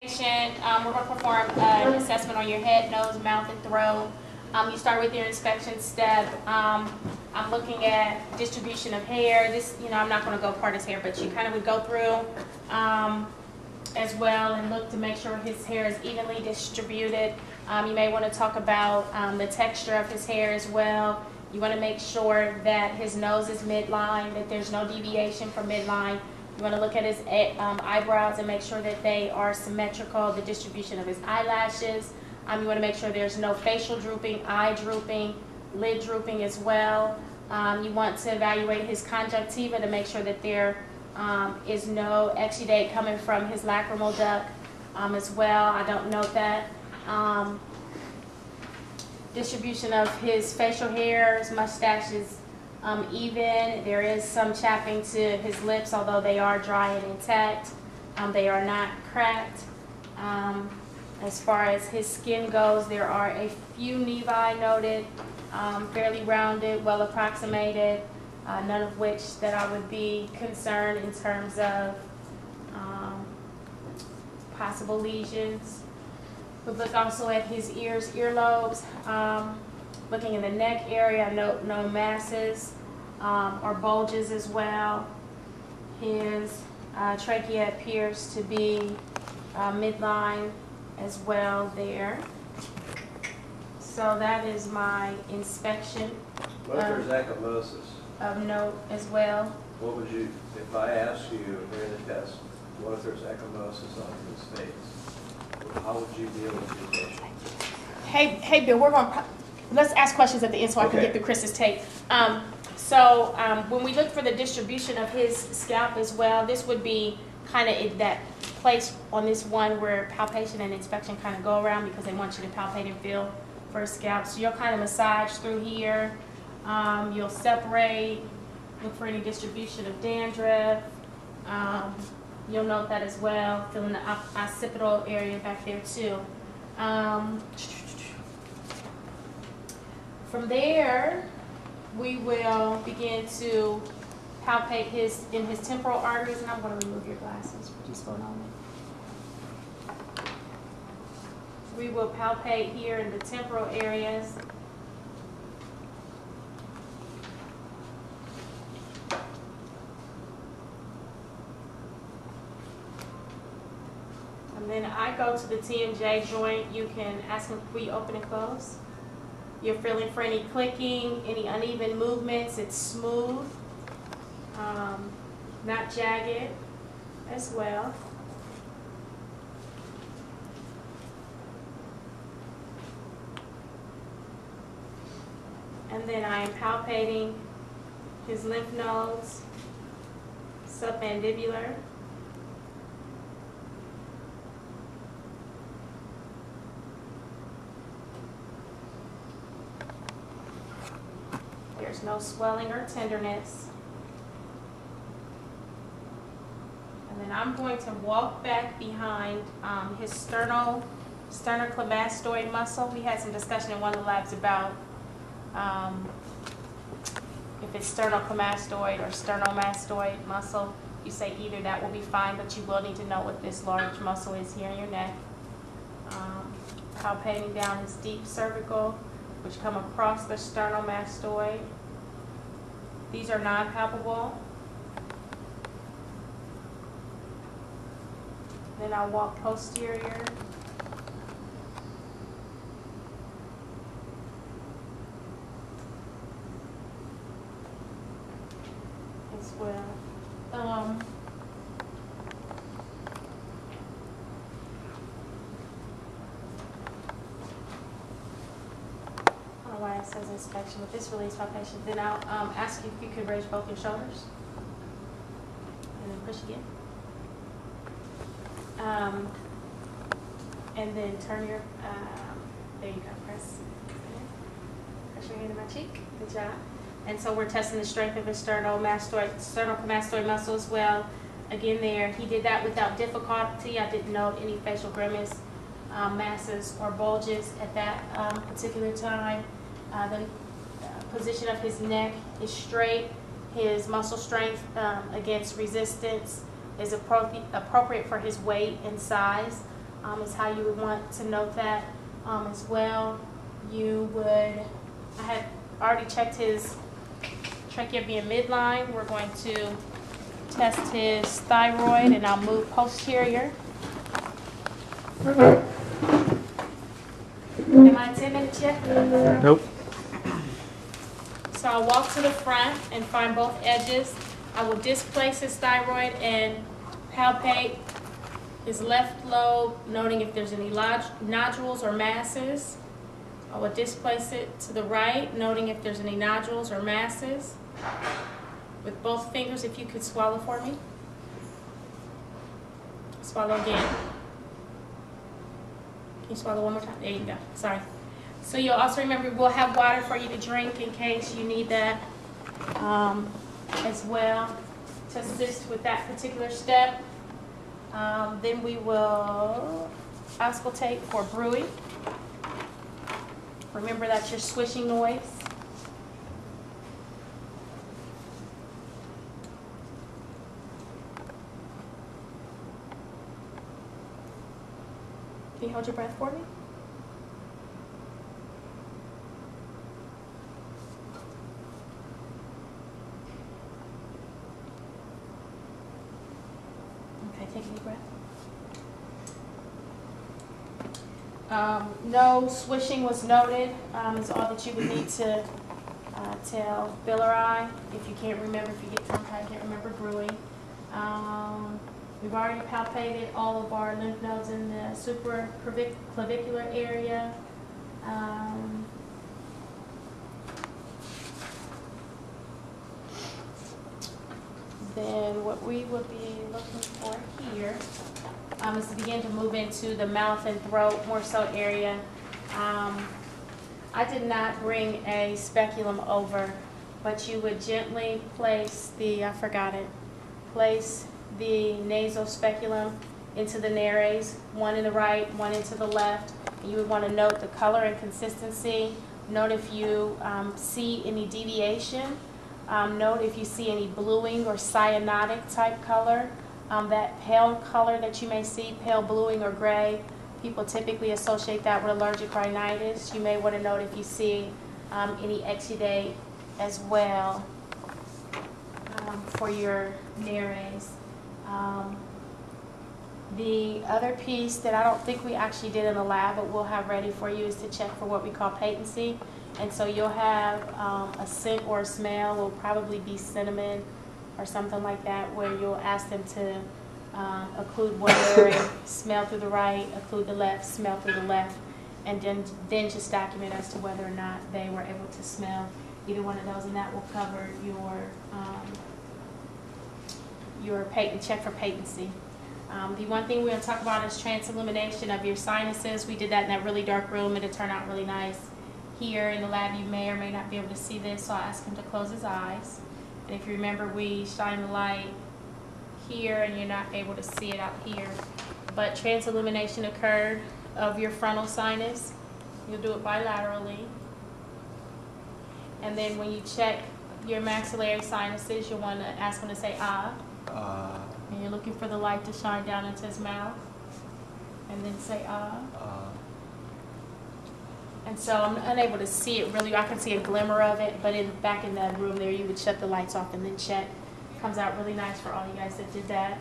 We're going to perform an assessment on your head, nose, mouth, and throat. You start with your inspection step. I'm looking at distribution of hair. This, I'm not going to go part of his hair, but you kind of would go through as well and look to make sure his hair is evenly distributed. You may want to talk about the texture of his hair as well. You want to make sure that his nose is midline, that there's no deviation from midline. You want to look at his eyebrows and make sure that they are symmetrical, the distribution of his eyelashes. You want to make sure there's no facial drooping, eye drooping, lid drooping as well. You want to evaluate his conjunctiva to make sure that there is no exudate coming from his lacrimal duct as well. I don't note that. Distribution of his facial hair, his mustache is even. There is some chapping to his lips, although they are dry and intact. They are not cracked. As far as his skin goes, there are a few nevi noted, fairly rounded, well approximated, none of which that I would be concerned in terms of possible lesions. We'll look also at his ears, earlobes. Looking in the neck area, note no masses or bulges as well. His trachea appears to be midline as well there. So that is my inspection. What if there's ecchymosis? Of note as well. What would you, if I asked you during the test, what if there's ecchymosis on his face? How would you deal with your patient? Hey, Bill, let's ask questions at the end so I can get through Chris's tape. When we look for the distribution of his scalp as well, this would be kind of in that place on this one where palpation and inspection kind of go around because they want you to palpate and feel for his scalp. So you'll kind of massage through here. You'll separate, look for any distribution of dandruff. You'll note that as well, feeling the occipital area back there too. From there, we will begin to palpate in his temporal arteries, and I'm going to remove your glasses for just one moment. We will palpate here in the temporal areas. And then I go to the TMJ joint. You can ask him, will you open and close? You're feeling for any clicking, any uneven movements. It's smooth, not jagged as well. And then I am palpating his lymph nodes, submandibular. There's no swelling or tenderness. And then I'm going to walk back behind his sternocleidomastoid muscle. We had some discussion in one of the labs about if it's sternocleidomastoid or sternomastoid muscle. You say either, that will be fine, but you will need to know what this large muscle is here in your neck. Palpating down his deep cervical, which come across the sternomastoid. These are non-palpable. Then I'll walk posterior. As well. Why it says inspection, but this relieves palpation. Then I'll ask you if you could raise both your shoulders and then push again. And then turn your, there you go, press your hand to my cheek. Good job. And so we're testing the strength of his sternocleidomastoid muscle as well. Again there, he did that without difficulty. I didn't note any facial grimace, masses, or bulges at that particular time. The position of his neck is straight. His muscle strength against resistance is appropriate for his weight and size. is how you would want to note that as well. You would, I had already checked his trachea being midline. We're going to test his thyroid, and I'll move posterior. Am I 10 minutes yet? Nope. So I'll walk to the front and find both edges. I will displace his thyroid and palpate his left lobe, noting if there's any nodules or masses. I will displace it to the right, noting if there's any nodules or masses. With both fingers, if you could swallow for me. Swallow again. Can you swallow one more time? There you go. Sorry. So you'll also remember we'll have water for you to drink in case you need that as well to assist with that particular step. Then we will auscultate for brewing. Remember that's your swishing noise. Can you hold your breath for me? Okay, take a deep breath. No swishing was noted. Is all that you would need to tell Bill or I. If you can't remember, if you get tongue-tied, can't remember brewing. We've already palpated all of our lymph nodes in the supraclavicular area. Then what we would be looking for here is to begin to move into the mouth and throat, more so area. I did not bring a speculum over, but you would gently place the, place the nasal speculum into the nares, one in the right, one into the left. And you would want to note the color and consistency. Note if you see any deviation. Note if you see any bluing or cyanotic type color. That pale color that you may see, pale bluing or gray, people typically associate that with allergic rhinitis. You may want to note if you see any exudate as well for your nares. The other piece that I don't think we actually did in the lab, but we'll have ready for you, is to check for what we call patency. And so you'll have a scent or a smell, will probably be cinnamon or something like that, where you'll ask them to occlude one area, smell through the right, occlude the left, smell through the left, and then just document as to whether or not they were able to smell either one of those, and that will cover your patent, check for patency. The one thing we're going to talk about is transillumination of your sinuses. We did that in that really dark room, and it turned out really nice. Here in the lab, you may or may not be able to see this, so I asked him to close his eyes. And if you remember, we shine the light here, and you're not able to see it out here. But transillumination occurred of your frontal sinus. You'll do it bilaterally. And then when you check your maxillary sinuses, you'll want to ask him to say ah. And you're looking for the light to shine down into his mouth. And then say ah. And so I'm unable to see it really. I can see a glimmer of it, but back in the room there, you would shut the lights off and then check. Comes out really nice for all you guys that did that.